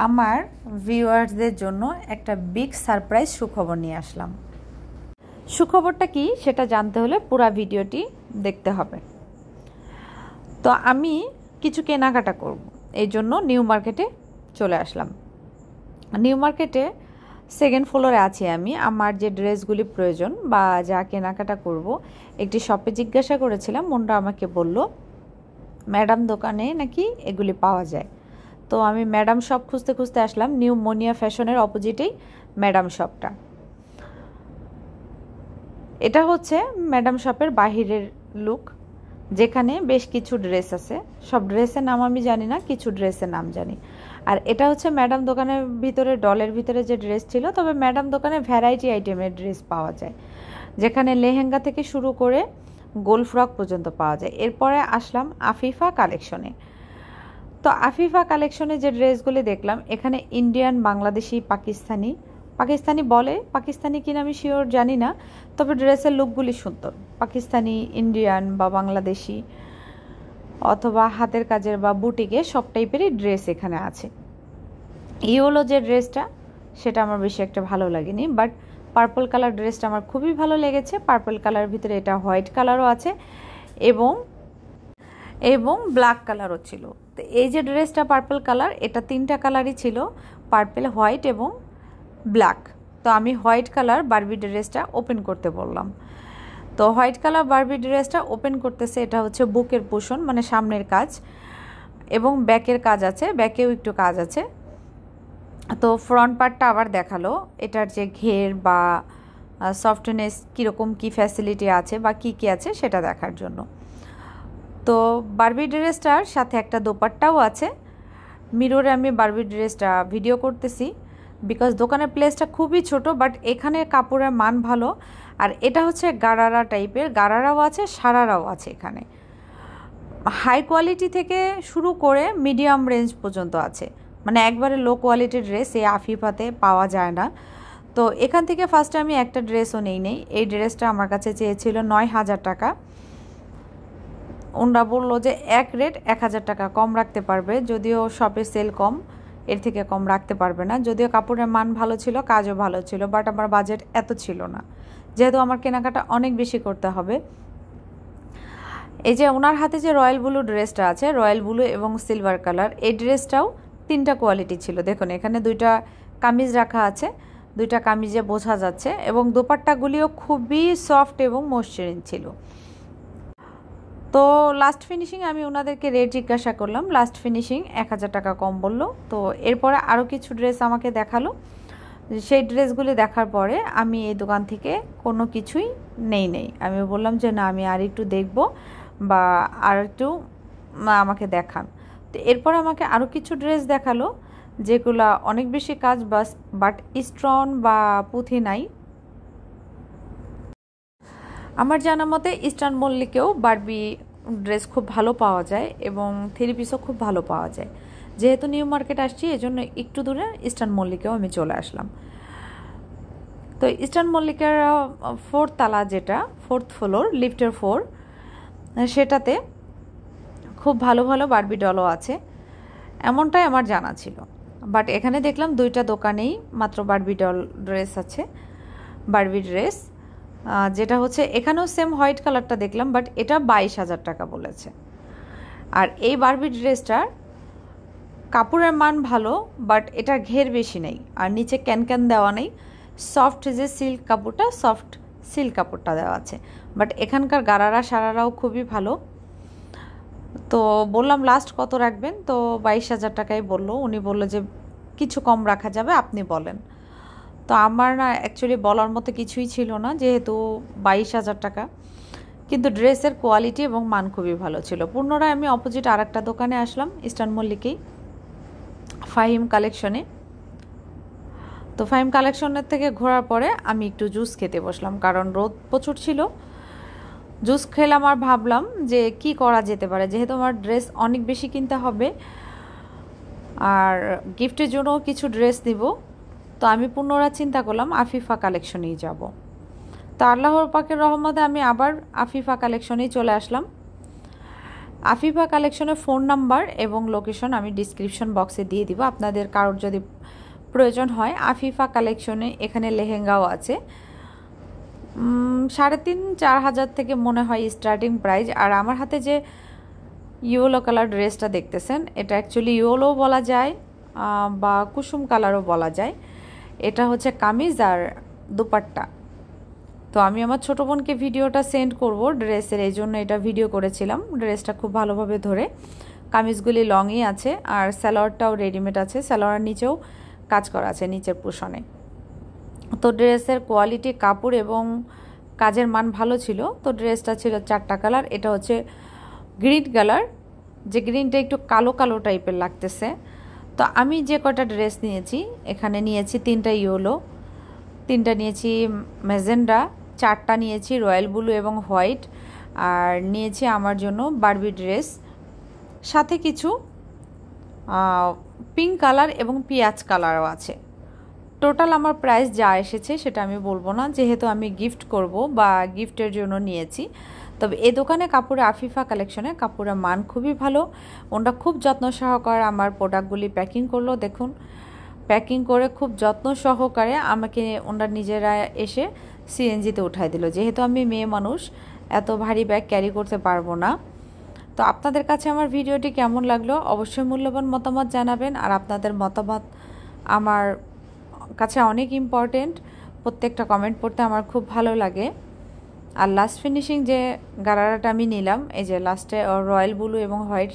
আমার ভিউয়ার্সদের জন্য একটা বিগ সারপ্রাইজ সুখবর নিয়ে আসলাম। সুখবরটা কি সেটা জানতে হলে পুরো ভিডিওটি দেখতে হবে। তো আমি কিছু কেনাকাটা করব, এই জন্য নিউ মার্কেটে চলে আসলাম। নিউ মার্কেটে সেকেন্ড ফ্লোরে আছি আমি। আমার যে ড্রেসগুলি প্রয়োজন বা যা কেনাকাটা করব, একটি শপে জিজ্ঞাসা করেছিলাম। ওনারা আমাকে বলল ম্যাডাম দোকানে নাকি এগুলি পাওয়া যায়। তো আমি ম্যাডাম শপ খুঁজতে খুঁজতে আসলাম। নিউ মনিয়া ফ্যাশনের অপোজিটেই ম্যাডাম শপটা। এটা হচ্ছে ম্যাডাম শপের বাহিরের লুক, যেখানে বেশ কিছু ড্রেস আছে। সব ড্রেসের নাম আমি জানি না, কিছু ড্রেসের নাম জানি। আর এটা হচ্ছে ম্যাডাম দোকানের ভিতরে, ডলের ভিতরে যে ড্রেস ছিল। তবে ম্যাডাম দোকানে ভ্যারাইটি আইটেমের ড্রেস পাওয়া যায়, যেখানে লেহেঙ্গা থেকে শুরু করে গোল ফ্রক পর্যন্ত পাওয়া যায়। এরপরে আসলাম আফিফা কালেকশনে। তো আফিফা কালেকশনে যে ড্রেসগুলি দেখলাম, এখানে ইন্ডিয়ান, বাংলাদেশি, পাকিস্তানি বলে, পাকিস্তানি কিনা আমি শিওর জানি না, তবে ড্রেসের লুকগুলি সুন্দর। পাকিস্তানি, ইন্ডিয়ান বা বাংলাদেশি অথবা হাতের কাজের বা বুটিকে সব টাইপেরই ড্রেস এখানে আছে। ইয়েলো যে ড্রেসটা, সেটা আমার বেশি একটা ভালো লাগেনি, বাট পার্পল কালার ড্রেসটা আমার খুবই ভালো লেগেছে। পার্পল কালার ভিতরে এটা হোয়াইট কালারও আছে এবং ব্ল্যাক কালারও ছিল। তো এই যে ড্রেসটা পার্পল কালার, এটা তিনটা কালারই ছিল, পার্পল, হোয়াইট এবং ব্ল্যাক। তো আমি হোয়াইট কালার বারবি ড্রেসটা ওপেন করতে বললাম। তো হোয়াইট কালার বারবি ড্রেসটা ওপেন করতেছে। এটা হচ্ছে বুকের পোষণ, মানে সামনের কাজ, এবং ব্যাকের কাজ আছে, ব্যাকেও একটু কাজ আছে। তো ফ্রন্ট পার্টটা আবার দেখালো, এটার যে ঘের বা সফটনেস কীরকম, কী ফ্যাসিলিটি আছে বা কী কী আছে সেটা দেখার জন্য। তো বারবি ড্রেসটার সাথে একটা দোপাট্টাও আছে। মিররে আমি বারবি ড্রেসটা ভিডিও করতেছি, বিকজ দোকানের প্লেসটা খুবই ছোট, বাট এখানে কাপড়ের মান ভালো। আর এটা হচ্ছে গারারা টাইপের, গারারাও আছে, সারারাও আছে। এখানে হাই কোয়ালিটি থেকে শুরু করে মিডিয়াম রেঞ্জ পর্যন্ত আছে, মানে একবারে লো কোয়ালিটির ড্রেস এই আফিফাতে পাওয়া যায় না। তো এখান থেকে ফার্স্টে আমি একটা ড্রেসও নেই। এই ড্রেসটা আমার কাছে চেয়েছিল 9,000 টাকা। ওনারা বললো যে এক রেট 1,000 টাকা কম রাখতে পারবে, যদিও শপে সেল কম, এর থেকে কম রাখতে পারবে না। যদিও কাপড়ের মান ভালো ছিল, কাজও ভালো ছিল, বাট আমার বাজেট এত ছিল না, যেহেতু আমার কেনাকাটা অনেক বেশি করতে হবে। এই যে ওনার হাতে যে রয়্যাল ব্লু ড্রেসটা আছে, রয়্যাল ব্লু এবং সিলভার কালার, এই ড্রেসটাও তিনটা কোয়ালিটি ছিল। দেখুন এখানে দুইটা কামিজ রাখা আছে, দুইটা কামিজে বোঝা যাচ্ছে, এবং দোপাট্টাগুলিও খুবই সফট এবং মসৃণ ছিল। তো লাস্ট ফিনিশিং আমি ওনাদেরকে রেট জিজ্ঞাসা করলাম, লাস্ট ফিনিশিং 1,000 টাকা কম বললো। তো এরপরে আরও কিছু ড্রেস আমাকে দেখালো। সেই ড্রেসগুলি দেখার পরে আমি এই দোকান থেকে কোনো কিছুই নেই। আমি বললাম যে না, আমি আর একটু দেখব বা আর একটু আমাকে দেখান। তো এরপর আমাকে আরও কিছু ড্রেস দেখালো, যেগুলো অনেক বেশি কাজ বাট স্টোন বা পুঁথি নাই। আমার জানা মতে ইস্টার্ন মল্লিকেও বারবি ড্রেস খুব ভালো পাওয়া যায় এবং থ্রি পিসও খুব ভালো পাওয়া যায়। যেহেতু নিউ মার্কেট আসছি, এজন্য একটু দূরে ইস্টার্ন মল্লিকেও আমি চলে আসলাম। তো ইস্টার্ন মল্লিকের 4th তালা, যেটা 4th ফ্লোর, লিফটের 4, সেটাতে খুব ভালো ভালো বারবি ডলও আছে, এমনটাই আমার জানা ছিল। বাট এখানে দেখলাম দুইটা দোকানেই মাত্র বারবি ডল ড্রেস আছে, বারবি ড্রেস, যেটা হচ্ছে এখানেও সেম হোয়াইট কালারটা দেখলাম, বাট এটা 22,000 টাকা বলেছে। আর এই বারবি ড্রেসটার কাপড়ের মান ভালো, বাট এটার ঘের বেশি নেই, আর নিচে ক্যান দেওয়া নেই, সফট যে সিল্ক কাপড়টা, সফট সিল্ক কাপড়টা দেওয়া আছে। বাট এখানকার গারারা সারারাও খুবই ভালো। তো বললাম লাস্ট কত রাখবেন, তো 22,000 টাকাই বললো। উনি বললো যে কিছু কম রাখা যাবে, আপনি বলেন। তো আমার না অ্যাকচুয়ালি বলার মতো কিছুই ছিল না, যেহেতু 22,000 টাকা, কিন্তু ড্রেসের কোয়ালিটি এবং মান খুবই ভালো ছিল। পুনরায় আমি অপোজিট আর একটা দোকানে আসলাম, ইস্টার্ন মল্লিকেই, ফাহিম কালেকশনে। তো ফাহিম কালেকশনের থেকে ঘোরার পরে আমি একটু জুস খেতে বসলাম, কারণ রোদ প্রচুর ছিল। জুস খেলাম আর ভাবলাম যে কি করা যেতে পারে, যেহেতু আমার ড্রেস অনেক বেশি কিনতে হবে আর গিফটের জন্য কিছু ড্রেস দিব। তো আমি পুনরায় চিন্তা করলাম আফিফা কালেকশনেই যাব। তো আল্লাহর পাকের রহমতে আমি আবার আফিফা কালেকশনেই চলে আসলাম। আফিফা কালেকশনের ফোন নাম্বার এবং লোকেশন আমি ডিসক্রিপশন বক্সে দিয়ে দিব। আপনাদের কারোর যদি প্রয়োজন হয়, আফিফা কালেকশনে এখানে লেহেঙ্গাও আছে। 3,500-4 হাজার থেকে মনে হয় স্টার্টিং প্রাইস। আর আমার হাতে যে ইয়েলো কালার ড্রেসটা দেখতেছেন, এটা অ্যাকচুয়ালি ইয়েলো বলা যায় বা কুসুম কালারও বলা যায়। এটা হচ্ছে কামিজ আর দুপাট্টা। তো আমি আমার ছোটো বোনকে ভিডিওটা সেন্ড করব ড্রেসের, এই জন্য এটা ভিডিও করেছিলাম। ড্রেসটা খুব ভালোভাবে ধরে, কামিজগুলি লংই আছে আর সালোয়ারটাও রেডিমেড আছে, সালোয়ার নিচেও কাজ করা আছে নিচের পোর্শনে। তো ড্রেসের কোয়ালিটি, কাপড় এবং কাজের মান ভালো ছিল। তো ড্রেসটা ছিল 4টা কালার। এটা হচ্ছে গ্রিন কালার, যে গ্রিনটা একটু কালো কালো টাইপের লাগতেছে। তো আমি যে কটা ড্রেস নিয়েছি, এখানে নিয়েছি 3টা ইয়েলো, 3টা নিয়েছি ম্যাজেন্ডা, 4টা নিয়েছি রয়্যাল ব্লু এবং হোয়াইট, আর নিয়েছি আমার জন্য বারবি ড্রেস, সাথে কিছু পিঙ্ক কালার এবং পেঁয়াজ কালারও আছে। টোটাল আমার প্রাইস যা এসেছে সেটা আমি বলবো না, যেহেতু আমি গিফট করব বা গিফটের জন্য নিয়েছি। তবে এই দোকানে কাপড়ে, আফিফা কালেকশনে কাপড়ের মান খুবই ভালো। ওনারা খুব যত্ন সহকারে আমার প্রোডাক্টগুলি প্যাকিং করলো। দেখুন, প্যাকিং করে খুব যত্ন সহকারে আমাকে ওনারা নিজেরা এসে সিএনজিতে উঠাই দিল। যেহেতু আমি মেয়ে মানুষ, এত ভারী ব্যাগ ক্যারি করতে পারবো না। তো আপনাদের কাছে আমার ভিডিওটি কেমন লাগলো অবশ্যই মূল্যবান মতামত জানাবেন। আর আপনাদের মতামত আমার কাছে অনেক ইম্পর্টেন্ট। প্রত্যেকটা কমেন্ট পড়তে আমার খুব ভালো লাগে। আর লাস্ট ফিনিশিং যে গারারাটা আমি নিলাম, এই যে লাস্টে রয়্যাল ব্লু এবং হোয়াইট